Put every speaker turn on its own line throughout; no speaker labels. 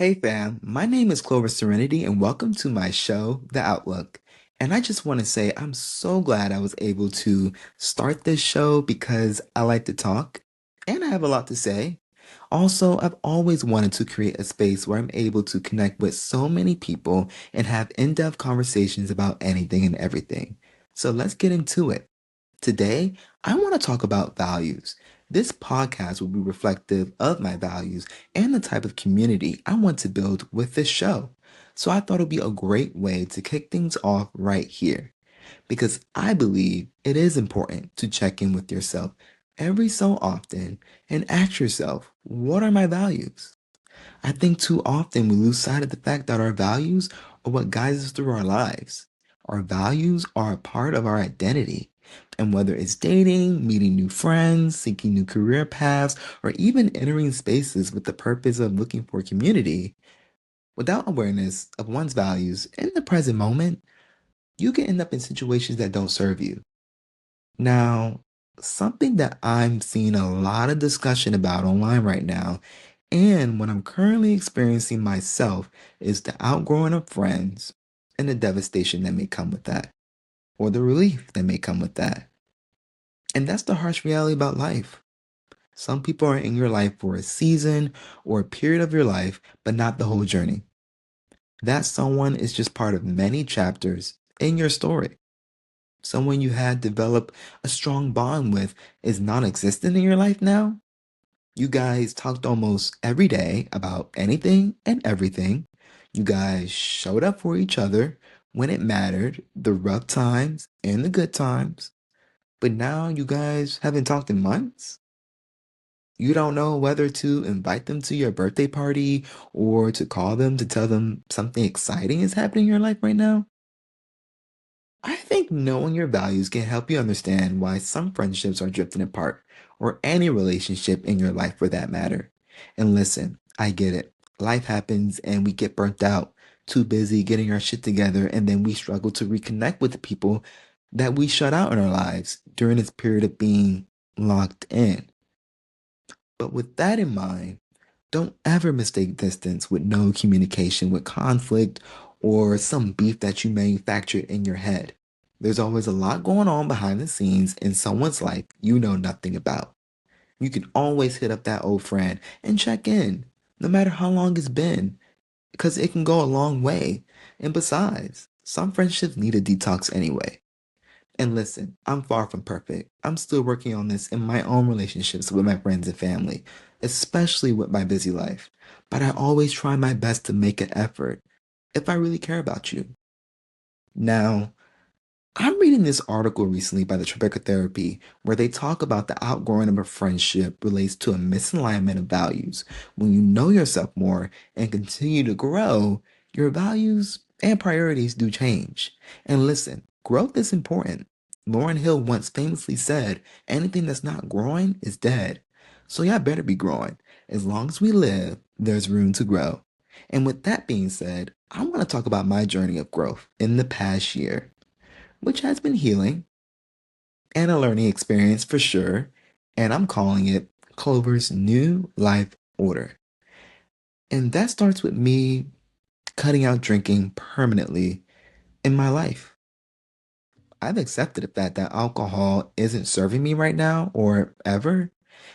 Hey fam, my name is Clover Serenity and welcome to my show, The Outlook. And I just want to say I'm so glad I was able to start this show because I like to talk and I have a lot to say. Also, I've always wanted to create a space where I'm able to connect with so many people and have in-depth conversations about anything and everything. So let's get into it. Today, I want to talk about values. This podcast will be reflective of my values and the type of community I want to build with this show. So I thought it would be a great way to kick things off right here because I believe it is important to check in with yourself every so often and ask yourself, what are my values? I think too often we lose sight of the fact that our values are what guides us through our lives. Our values are a part of our identity. And whether it's dating, meeting new friends, seeking new career paths, or even entering spaces with the purpose of looking for community, without awareness of one's values in the present moment, you can end up in situations that don't serve you. Now, something that I'm seeing a lot of discussion about online right now, and what I'm currently experiencing myself, is the outgrowing of friends and the devastation that may come with that, or the relief that may come with that. And that's the harsh reality about life. Some people are in your life for a season or a period of your life, but not the whole journey. That someone is just part of many chapters in your story. Someone you had developed a strong bond with is non existent in your life now. You guys talked almost every day about anything and everything. You guys showed up for each other when it mattered, the rough times and the good times. But now you guys haven't talked in months. You don't know whether to invite them to your birthday party or to call them to tell them something exciting is happening in your life right now. I think knowing your values can help you understand why some friendships are drifting apart, or any relationship in your life for that matter. And listen, I get it. Life happens and we get burnt out, too busy getting our shit together, and then we struggle to reconnect with the people that we shut out in our lives during this period of being locked in. But with that in mind, don't ever mistake distance with no communication, with conflict, or some beef that you manufactured in your head. There's always a lot going on behind the scenes in someone's life you know nothing about. You can always hit up that old friend and check in, no matter how long it's been, because it can go a long way. And besides, some friendships need a detox anyway. And listen, I'm far from perfect. I'm still working on this in my own relationships with my friends and family, especially with my busy life. But I always try my best to make an effort if I really care about you. Now, I'm reading this article recently by the Tribeca Therapy where they talk about the outgrowing of a friendship relates to a misalignment of values. When you know yourself more and continue to grow, your values and priorities do change. And listen, growth is important. Lauren Hill once famously said, anything that's not growing is dead. So y'all better be growing. As long as we live, there's room to grow. And with that being said, I want to talk about my journey of growth in the past year, which has been healing and a learning experience for sure. And I'm calling it Clover's New Life Order. And that starts with me cutting out drinking permanently in my life. I've accepted the fact that alcohol isn't serving me right now or ever.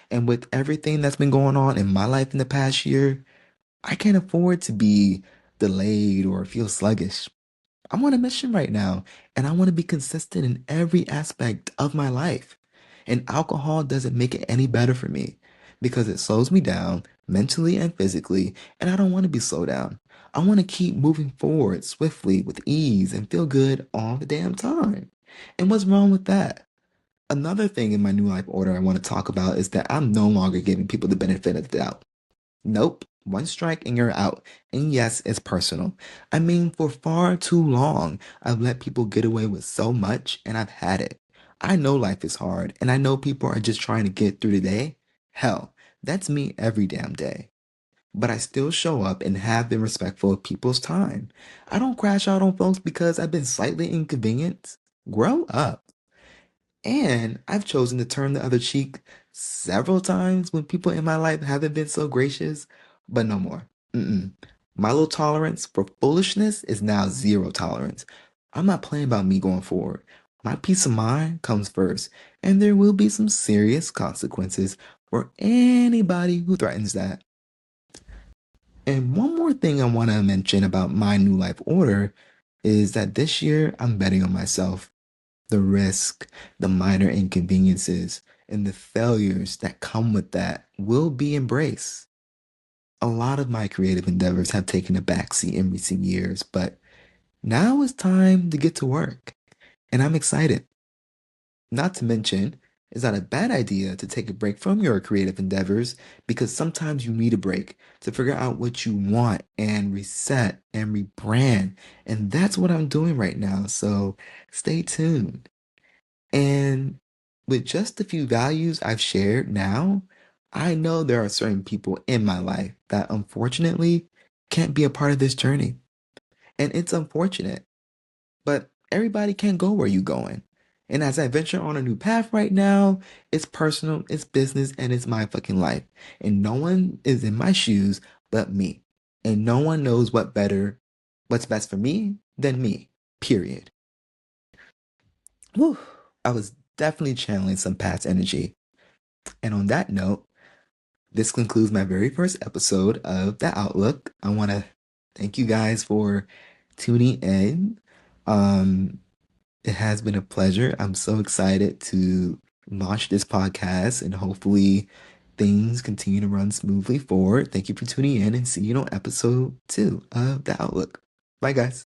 And with everything that's been going on in my life in the past year, I can't afford to be delayed or feel sluggish. I'm on a mission right now, and I want to be consistent in every aspect of my life. And alcohol doesn't make it any better for me because it slows me down mentally and physically, and I don't want to be slowed down. I want to keep moving forward swiftly with ease and feel good all the damn time. And what's wrong with that? Another thing in my new life order I want to talk about is that I'm no longer giving people the benefit of the doubt. Nope. One strike and you're out. And yes, it's personal. I mean, for far too long, I've let people get away with so much and I've had it. I know life is hard and I know people are just trying to get through the day. Hell, that's me every damn day. But I still show up and have been respectful of people's time. I don't crash out on folks because I've been slightly inconvenienced. Grow up. And I've chosen to turn the other cheek several times when people in my life haven't been so gracious, but no more. Mm-mm. My little tolerance for foolishness is now zero tolerance. I'm not playing about me going forward. My peace of mind comes first, and there will be some serious consequences for anybody who threatens that. And one more thing I want to mention about my new life order is that this year I'm betting on myself. The risk, the minor inconveniences, and the failures that come with that will be embraced. A lot of my creative endeavors have taken a backseat in recent years, but now it's time to get to work. And I'm excited. Not to mention, it's not a bad idea to take a break from your creative endeavors because sometimes you need a break to figure out what you want and reset and rebrand. And that's what I'm doing right now. So stay tuned. And with just a few values I've shared now, I know there are certain people in my life that unfortunately can't be a part of this journey. And it's unfortunate, but everybody can't go where you're going. And as I venture on a new path right now, it's personal, it's business, and it's my fucking life. And no one is in my shoes but me. And no one knows what's best for me than me, period. Whew. I was definitely channeling some past energy. And on that note, this concludes my very first episode of The Outlook. I want to thank you guys for tuning in. Um, it has been a pleasure. I'm so excited to launch this podcast and hopefully things continue to run smoothly forward. Thank you for tuning in and see you on episode 2 of The Outlook. Bye, guys.